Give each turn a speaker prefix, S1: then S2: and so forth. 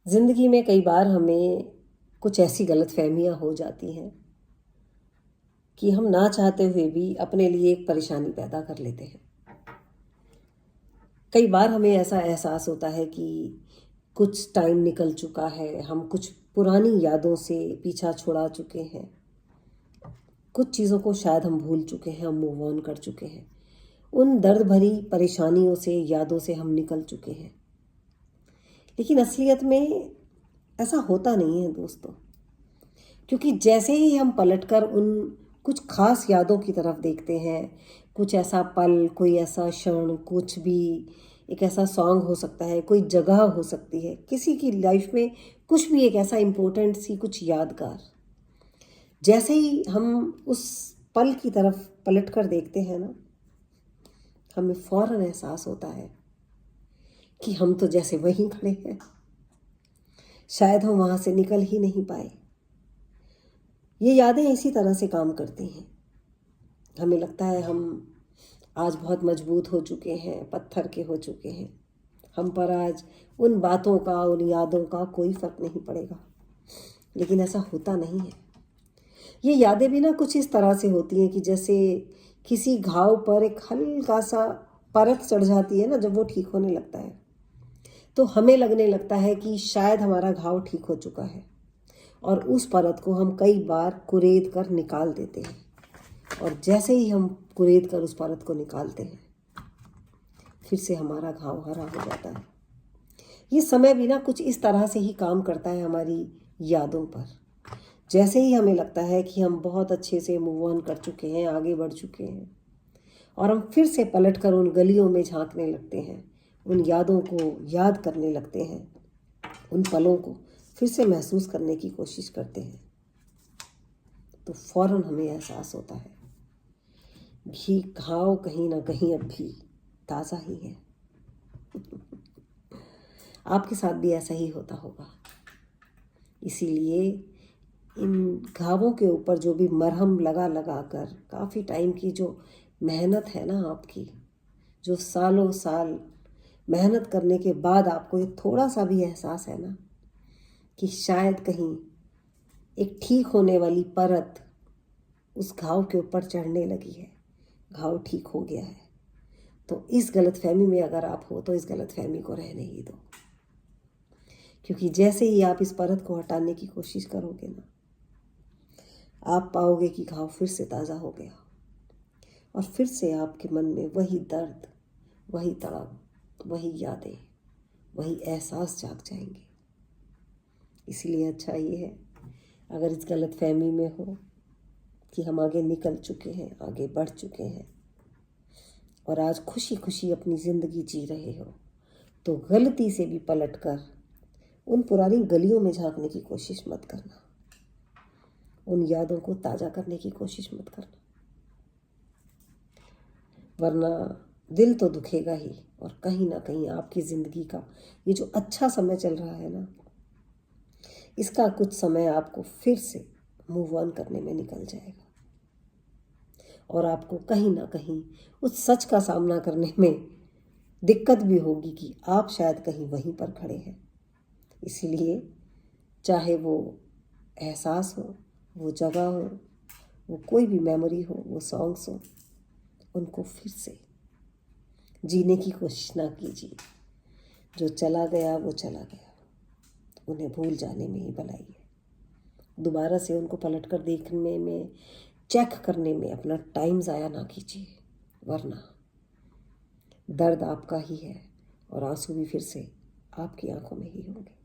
S1: ज़िंदगी में कई बार हमें कुछ ऐसी गलतफ़हमियाँ हो जाती हैं कि हम ना चाहते हुए भी अपने लिए एक परेशानी पैदा कर लेते हैं। कई बार हमें ऐसा एहसास होता है कि कुछ टाइम निकल चुका है, हम कुछ पुरानी यादों से पीछा छुड़ा चुके हैं। कुछ चीज़ों को शायद हम भूल चुके हैं, हम मूव ऑन कर चुके हैं। उन दर्द भरी परेशानियों से, यादों से हम निकल चुके हैं। लेकिन असलियत में ऐसा होता नहीं है दोस्तों। क्योंकि जैसे ही हम पलटकर उन कुछ खास यादों की तरफ देखते हैं, कुछ ऐसा पल, कोई ऐसा क्षण, कुछ भी एक ऐसा सॉन्ग हो सकता है, कोई जगह हो सकती है, किसी की लाइफ में कुछ भी एक ऐसा इम्पोर्टेंट सी कुछ यादगार, जैसे ही हम उस पल की तरफ पलट कर देखते हैं ना, हमें फौरन एहसास होता है कि हम तो जैसे वहीं खड़े हैं, शायद हम वहाँ से निकल ही नहीं पाए। ये यादें इसी तरह से काम करती हैं। हमें लगता है हम आज बहुत मजबूत हो चुके हैं, पत्थर के हो चुके हैं। हम पर आज उन बातों का, उन यादों का कोई फ़र्क नहीं पड़ेगा। लेकिन ऐसा होता नहीं है। ये यादें भी ना कुछ इस तरह से होती हैं कि जैसे किसी घाव पर एक हल्का-सा परत चढ़ जाती है ना, जब वो ठीक होने लगता है, तो हमें लगने लगता है कि शायद हमारा घाव ठीक हो चुका है। और उस परत को हम कई बार कुरेद कर निकाल देते हैं। और जैसे ही हम कुरेद कर उस परत को निकालते हैं, फिर से हमारा घाव हरा हो जाता है। ये समय भी ना कुछ इस तरह से ही काम करता है हमारी यादों पर। जैसे ही हमें लगता है कि हम बहुत अच्छे से मूव ऑन कर चुके हैं, आगे बढ़ चुके हैं, और हम फिर से पलट कर उन गलियों में झांकने लगते हैं, उन यादों को याद करने लगते हैं, उन पलों को फिर से महसूस करने की कोशिश करते हैं, तो फौरन हमें एहसास होता है कि घाव कहीं ना कहीं अब भी ताज़ा ही है। आपके साथ भी ऐसा ही होता होगा। इसीलिए इन घावों के ऊपर जो भी मरहम लगा लगा कर काफ़ी टाइम की जो मेहनत है ना आपकी, जो सालों साल मेहनत करने के बाद आपको ये थोड़ा सा भी एहसास है ना कि शायद कहीं एक ठीक होने वाली परत उस घाव के ऊपर चढ़ने लगी है, घाव ठीक हो गया है, तो इस गलतफहमी में अगर आप हो तो इस गलतफहमी को रहने ही दो। क्योंकि जैसे ही आप इस परत को हटाने की कोशिश करोगे ना, आप पाओगे कि घाव फिर से ताज़ा हो गया और फिर से आपके मन में वही दर्द, वही तड़प, वही यादें, वही एहसास जाग जाएंगे। इसीलिए अच्छा ये है, अगर इस गलतफहमी में हो कि हम आगे निकल चुके हैं, आगे बढ़ चुके हैं और आज खुशी खुशी अपनी ज़िंदगी जी रहे हो, तो गलती से भी पलट कर उन पुरानी गलियों में झांकने की कोशिश मत करना, उन यादों को ताज़ा करने की कोशिश मत करना, वरना दिल तो दुखेगा ही और कहीं ना कहीं आपकी ज़िंदगी का ये जो अच्छा समय चल रहा है ना, इसका कुछ समय आपको फिर से मूव ऑन करने में निकल जाएगा और आपको कहीं ना कहीं उस सच का सामना करने में दिक्कत भी होगी कि आप शायद कहीं वहीं पर खड़े हैं। इसीलिए चाहे वो एहसास हो, वो जगह हो, वो कोई भी मेमोरी हो, वो सॉन्ग्स हो, उनको फिर से जीने की कोशिश ना कीजिए। जो चला गया वो चला गया, उन्हें भूल जाने में ही भलाई है। दोबारा से उनको पलट कर देखने में, चेक करने में अपना टाइम ज़ाया ना कीजिए, वरना दर्द आपका ही है और आंसू भी फिर से आपकी आंखों में ही होंगे।